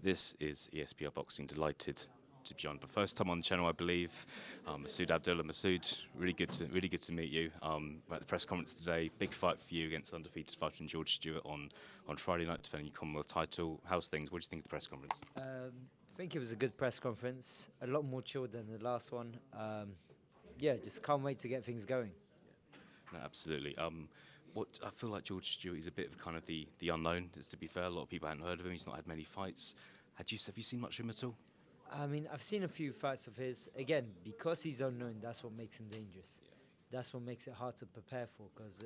This is ESBR Boxing. Delighted to be on the first time on the channel, I believe. Masood Abdullah. Masood, really good to meet you. We're at the press conference today. Big fight for you against undefeated fighter George Stewart on Friday night, defending your Commonwealth title. How's things? What do you think of the press conference? I think it was a good press conference. A lot more chilled than the last one. Yeah, just can't wait to get things going. No, absolutely. What I feel like George Stewart is a bit of kind of the unknown. As to be fair, a lot of people hadn't heard of him. He's not had many fights. Have you seen much of him at all? I mean, I've seen a few fights of his. Again, because he's unknown, that's what makes him dangerous. That's what makes it hard to prepare for, because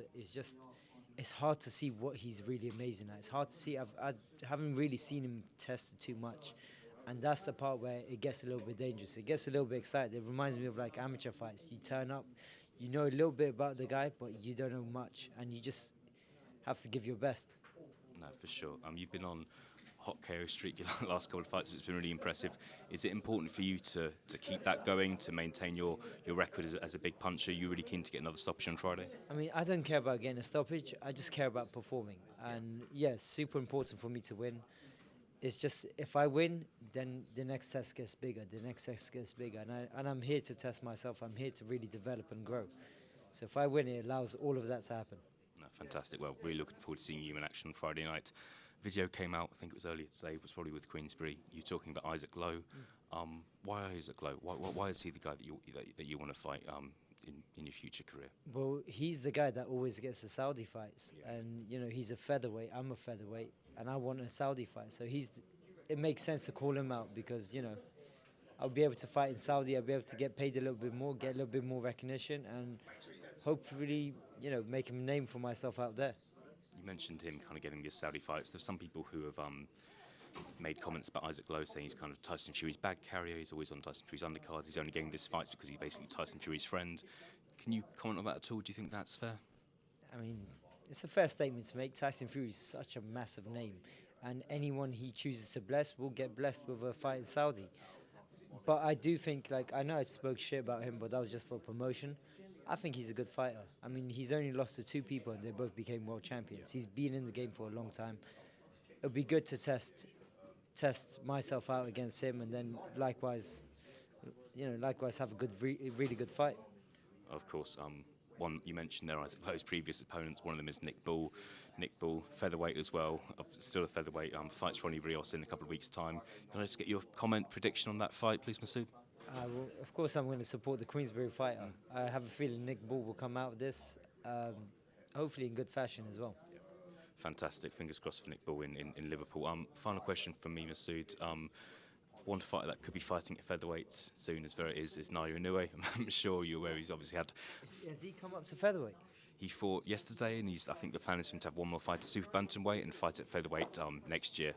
it's hard to see what he's really amazing at. It's hard to see. I haven't really seen him tested too much. And that's the part where it gets a little bit dangerous. It gets a little bit excited. It reminds me of like amateur fights. You turn up, you know a little bit about the guy, but you don't know much, and you just have to give your best. No, for sure. You've been on hot KO streak your last couple of fights. It's been really impressive. Is it important for you to keep that going, to maintain your record as a big puncher? Are you really keen to get another stoppage on Friday? I mean, I don't care about getting a stoppage. I just care about performing. And yeah, it's super important for me to win. It's just, if I win, then the next test gets bigger. The next test gets bigger. And I'm here to test myself. I'm here to really develop and grow. So if I win, it allows all of that to happen. No, fantastic. Well, really looking forward to seeing you in action on Friday night. Video came out, I think it was earlier today, it was probably with Queensbury. You talking about Isaac Lowe. Why Isaac Lowe? Why is he the guy that you want to fight in your future career? Well, he's the guy that always gets the Saudi fights. And, you know, he's a featherweight, I'm a featherweight, and I want a Saudi fight. So it makes sense to call him out because, you know, I'll be able to fight in Saudi, I'll be able to get paid a little bit more, get a little bit more recognition, and hopefully, you know, make a name for myself out there. You mentioned him kind of getting these Saudi fights. There's some people who have made comments about Isaac Lowe saying he's kind of Tyson Fury's bag carrier. He's always on Tyson Fury's undercards. He's only getting this fights because he's basically Tyson Fury's friend. Can you comment on that at all? Do you think that's fair? I mean, it's a fair statement to make. Tyson Fury is such a massive name, and anyone he chooses to bless will get blessed with a fight in Saudi. But I do think, like, I know I spoke shit about him, but that was just for promotion. I think he's a good fighter. I mean, he's only lost to two people, and they both became world champions. He's been in the game for a long time. It would be good to test myself out against him, and then likewise, you know, have a good, really good fight. Of course. One you mentioned there, Isaac Lowe's previous opponents. One of them is Nick Bull. Nick Bull, featherweight as well. Still a featherweight. Fights Ronnie Rios in a couple of weeks' time. Can I just get your prediction on that fight, please, Masood? Well, of course, I'm going to support the Queensbury fighter. I have a feeling Nick Bull will come out of this, hopefully in good fashion as well. Yeah. Fantastic. Fingers crossed for Nick Bull in Liverpool. Final question from me, Masood. One fighter that could be fighting at featherweight soon is Naoya Inoue. I'm sure you're aware he's obviously had. Has he come up to featherweight? He fought yesterday, and I think the plan is for him to have one more fight at super bantamweight and fight at featherweight next year.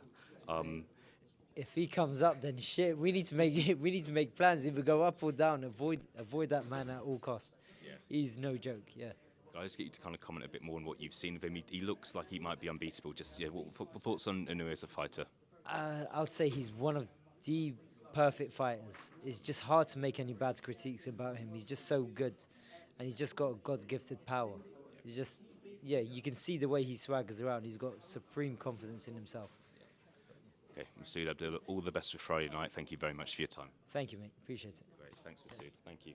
If he comes up, then shit. We need to make plans. Either go up or down. Avoid that man at all costs. Yeah. He's no joke. Yeah. I'll just get you to kind of comment a bit more on what you've seen of him. He looks like he might be unbeatable. Just what thoughts on Inoue as a fighter? I'll say he's one of the perfect fighters. It's just hard to make any bad critiques about him. He's just so good, and he's just got God-gifted power. He's just, yeah, you can see the way he swaggers around. He's got supreme confidence in himself. Okay, Masood Abdullah, all the best for Friday night. Thank you very much for your time. Thank you, mate. Appreciate it. Great, thanks, Masood. Thank you.